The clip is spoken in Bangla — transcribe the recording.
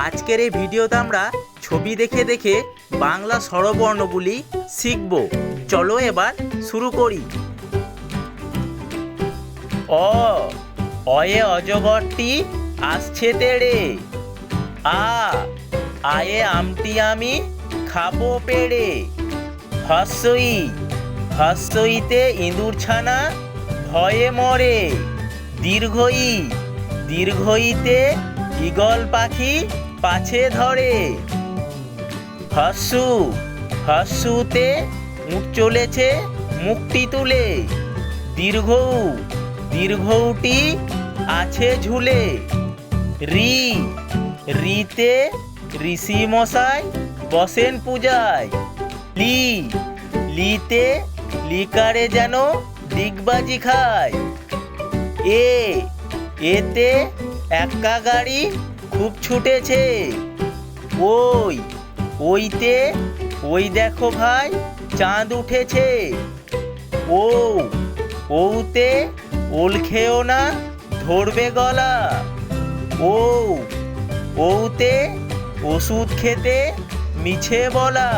আজকের এই ভিডিওতে আমরা ছবি দেখে দেখে বাংলা স্বরবর্ণগুলি শিখব। চলো এবার শুরু করি। অয়ে অজগরটি আসছে তেড়ে। আয়ে আমটি আমি খাবো পেড়ে। হস্যইতে ইঁদুর ছানা ভয়ে মরে। দীর্ঘইতে ঈগল পাখি পাছে ধরে। হস্যুতে উট চলেছে মুখটি তুলে। দীর্ঘউটি আছে ঝুলে। রিতে ঋষি মশাই বসেন পূজায়। লিতে লিকারে যেন ডিগবাজি খায়। এতে এক্কা গাড়ি খুব ছুটেছে। ওইতে ওই দেখো ভাই চাঁদ উঠেছে। ওতে ওল খেও না ধরবে গলা। ওতে ওষুধ খেতে মিছে বলা।